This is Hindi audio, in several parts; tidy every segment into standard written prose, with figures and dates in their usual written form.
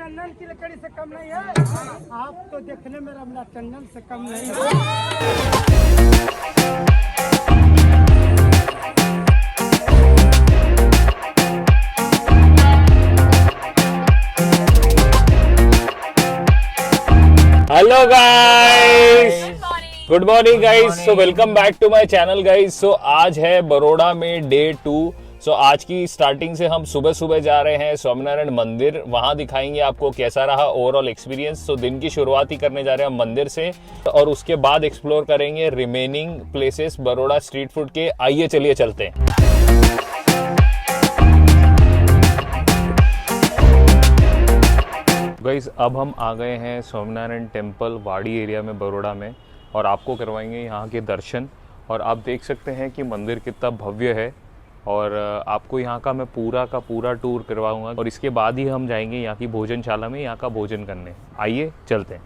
चंदन की लकड़ी से कम नहीं है। आप तो देखने में रमला चंदन से कम नहीं है। Hello guys, good morning guys. So welcome back to my channel guys. So आज है बड़ौदा में डे 2। सो आज की स्टार्टिंग से हम सुबह सुबह जा रहे हैं स्वामीनारायण मंदिर। वहां दिखाएंगे आपको कैसा रहा ओवरऑल एक्सपीरियंस। सो दिन की शुरुआत ही करने जा रहे हैं हम मंदिर से और उसके बाद एक्सप्लोर करेंगे remaining places Baroda street food के। आइए चलिए चलते हैं। गाइस अब हम आ गए हैं स्वामीनारायण टेम्पल वाड़ी एरिया में बड़ौदा में और आपको करवाएंगे यहाँ के दर्शन। और आप देख सकते हैं कि मंदिर कितना भव्य है और आपको यहाँ का मैं पूरा का पूरा टूर करवाऊंगा और इसके बाद ही हम जाएंगे यहाँ की भोजनशाला में यहाँ का भोजन करने। आइए चलते हैं।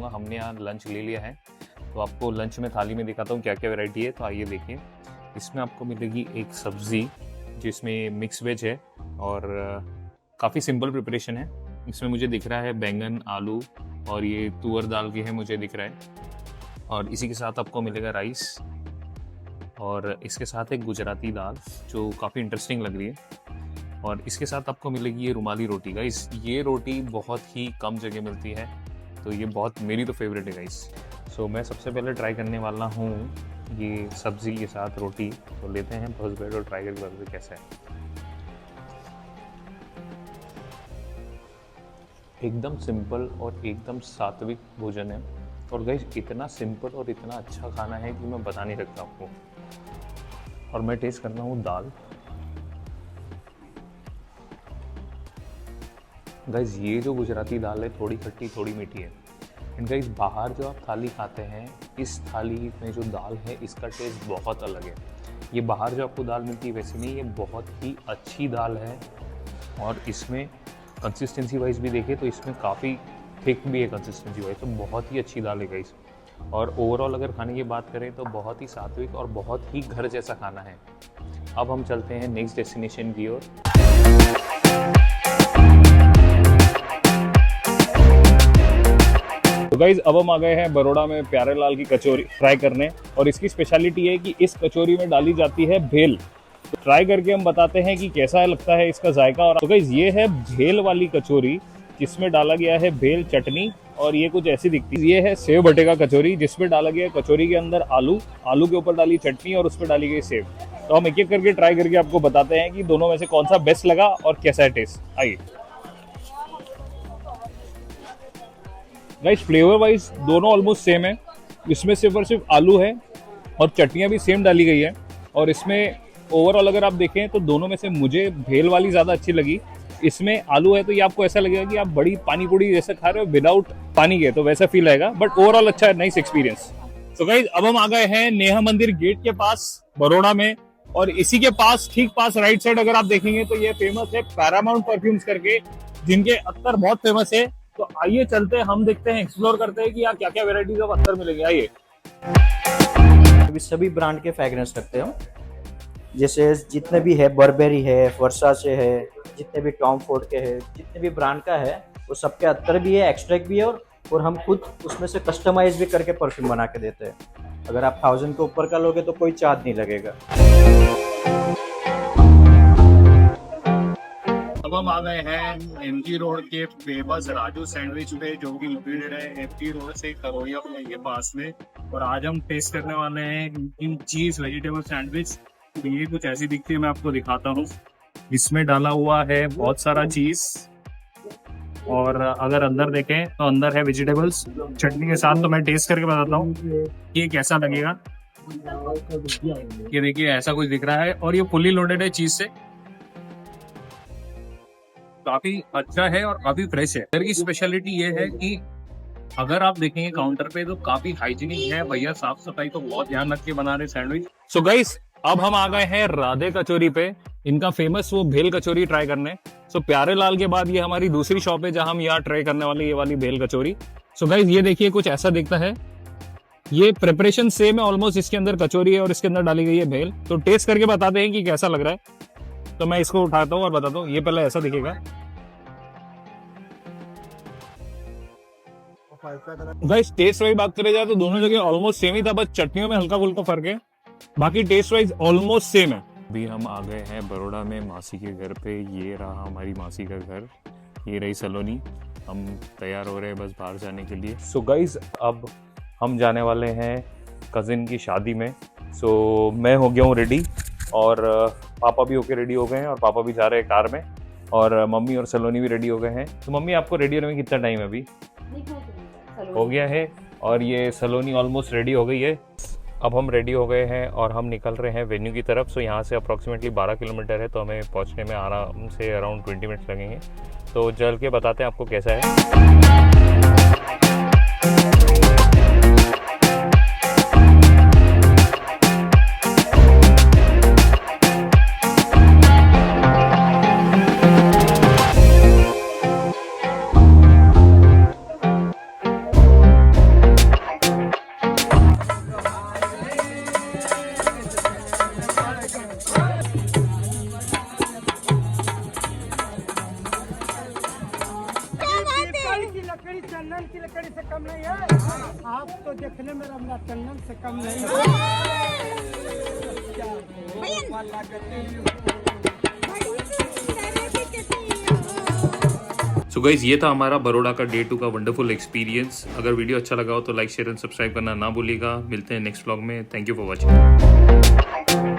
हमने यहाँ लंच ले लिया है तो आपको लंच में थाली में दिखाता हूँ क्या क्या वैरायटी है। तो आइए देखिए, इसमें आपको मिलेगी एक सब्जी जिसमें मिक्स वेज है और काफ़ी सिंपल प्रिपरेशन है। इसमें मुझे दिख रहा है बैंगन, आलू और ये तुअर दाल की है मुझे दिख रहा है। और इसी के साथ आपको मिलेगा राइस और इसके साथ एक गुजराती दाल जो काफ़ी इंटरेस्टिंग लग रही है। और इसके साथ आपको मिलेगी ये रुमाली रोटी। गाइस ये रोटी बहुत ही कम जगह मिलती है तो ये बहुत मेरी तो फेवरेट है गाइस। सो मैं सबसे पहले ट्राई करने वाला हूँ ये सब्ज़ी के साथ रोटी। तो लेते हैं फर्स्ट बाइट और ट्राई करके बताते कैसा है। एकदम सिंपल और एकदम सात्विक भोजन है और गाइस इतना सिंपल और इतना अच्छा खाना है कि मैं बता नहीं सकता आपको। और मैं टेस्ट करता हूँ दाल। गाइस ये जो गुजराती दाल है थोड़ी खट्टी थोड़ी मीठी है। एंड गाइस बाहर जो आप थाली खाते हैं इस थाली में जो दाल है इसका टेस्ट बहुत अलग है। ये बाहर जो आपको दाल मिलती है वैसे नहीं, ये बहुत ही अच्छी दाल है। और इसमें कंसिस्टेंसी वाइज भी देखें तो इसमें काफ़ी थिक भी है कंसिस्टेंसी वाइज, तो बहुत ही अच्छी दाल है गाइस। और ओवरऑल अगर खाने की बात करें तो बहुत ही सात्विक और बहुत ही घर जैसा खाना है। अब हम चलते हैं नेक्स्ट डेस्टिनेशन की ओर। तो गाइज अब हम आ गए हैं बड़ौदा में प्यारे लाल की कचौरी ट्राई करने और इसकी स्पेशलिटी है कि इस कचौरी में डाली जाती है भेल। तो ट्राई करके हम बताते हैं कि कैसा लगता है इसका जायका। और तो गाइज ये है भेल वाली कचौरी जिसमें डाला गया है भेल चटनी और ये कुछ ऐसी दिखती है। ये है सेव भटे का कचौरी जिसमें डाला गया है कचौरी के अंदर आलू, आलू के ऊपर डाली चटनी और उस पर डाली गई सेव। तो हम एक एक करके ट्राई करके आपको बताते हैं कि दोनों में से कौन सा बेस्ट लगा और कैसा है टेस्ट। आइए गाइस फ्लेवर वाइज दोनों ऑलमोस्ट सेम है। इसमें सिर्फ और सिर्फ आलू है और चटनियाँ भी सेम डाली गई है। और इसमें ओवरऑल अगर आप देखें तो दोनों में से मुझे भेल वाली ज़्यादा अच्छी लगी। इसमें आलू है तो ये आपको ऐसा लगेगा कि आप बड़ी पानी पूरी जैसे खा रहे हो विदाउट पानी के, तो वैसा फील आएगा। बट ओवरऑल अच्छा है, नाइस एक्सपीरियंस। तो गाइस अब हम आ गए हैं नेहा मंदिर गेट के पास बड़ौदा में और इसी के पास ठीक पास राइट साइड अगर आप देखेंगे तो ये फेमस है पैरामाउंट परफ्यूम्स करके, जिनके अत्तर बहुत फेमस है। तो आइए चलते हैं, हम देखते हैं, एक्सप्लोर करते हैं कि यहाँ क्या क्या वेराइटीज ऑफ अत्तर मिलेंगे। आइए। अभी सभी ब्रांड के फ्रेग्रेंस रखते हैं हम, जैसे जितने भी है बर्बेरी है, वर्सा से है, जितने भी टॉम फोर्ड के है, जितने भी ब्रांड का है वो सबके अत्तर भी है, एक्सट्रैक्ट भी है और हम खुद उसमें से कस्टमाइज भी करके परफ्यूम बना के देते हैं। अगर आप 1000 के ऊपर का लोगे तो कोई चार्ज नहीं लगेगा। अब हम आ गए हैं एमजी रोड के फेमस राजू सैंडविच पे जो कि लोकेटेड है एमजी रोड से करोड़िया के पास में। और आज हम टेस्ट करने वाले हैं इन चीज वेजिटेबल सैंडविच। ये कुछ ऐसी दिखती है, मैं आपको दिखाता हूँ। इसमें डाला हुआ है बहुत सारा चीज और अगर अंदर देखें तो अंदर है वेजिटेबल्स चटनी के साथ। तो मैं टेस्ट करके बताता हूँ ये कैसा लगेगा। ये देखिए ऐसा कुछ दिख रहा है और ये फुल्ली लोडेड है चीज से, काफी अच्छा है और काफी फ्रेश है। इधर की स्पेशलिटी ये है कि अगर आप देखेंगे काउंटर पे तो काफी हाइजीनिक है, भैया साफ सफाई तो बहुत ध्यान रख के बना रहे सैंडविच। सो गाइस अब हम आ गए हैं राधे कचौरी पे, इनका फेमस वो भेल कचौरी ट्राई करने। सो प्यारे लाल के बाद ये हमारी दूसरी शॉप है जहां हम यहाँ ट्राई करने वाले ये वाली भेल कचौरी। सो गाइज ये देखिए कुछ ऐसा दिखता है। ये प्रिपरेशन सेम है ऑलमोस्ट, इसके अंदर कचौरी है और इसके अंदर डाली गई है भेल। तो टेस्ट करके बताते हैं कि कैसा लग रहा है। तो मैं इसको उठाता हूँ और बताता हूँ। ये पहले ऐसा दिखेगा गाइस। टेस्ट वाइज बात करें जाए तो दोनों जगह ऑलमोस्ट सेम ही था, बस चटनियों में हल्का फुल्का फर्क है, बाकी टेस्ट वाइज ऑलमोस्ट सेम है। अभी हम आ गए हैं बड़ौदा में मासी के घर पे। ये रहा हमारी मासी का घर, ये रही सलोनी। हम तैयार हो रहे हैं बस बाहर जाने के लिए। सो गाइज अब हम जाने वाले हैं कज़िन की शादी में। सो मैं हो गया हूँ रेडी और पापा भी होके रेडी हो गए हैं और पापा भी जा रहे हैं कार में और मम्मी और सलोनी भी रेडी हो गए हैं। तो मम्मी आपको रेडी होने में कितना टाइम है? अभी हो गया है और ये सलोनी ऑलमोस्ट रेडी हो गई है। अब हम रेडी हो गए हैं और हम निकल रहे हैं वेन्यू की तरफ। सो यहाँ से अप्रॉक्सीमेटली 12 किलोमीटर है, तो हमें पहुँचने में आराम से अराउंड 20 मिनट्स लगेंगे। तो चल के बताते हैं आपको कैसा है। लकड़ी चंदन की लकड़ी से कम नहीं है। आप तो देखने में रमला चंदन से कम नहीं है। सो गाइज ये था हमारा बड़ौदा का डे 2 का वंडरफुल एक्सपीरियंस। अगर वीडियो अच्छा लगा हो तो लाइक शेयर एंड सब्सक्राइब करना ना भूलिएगा। मिलते हैं नेक्स्ट व्लॉग में। Thank you for watching.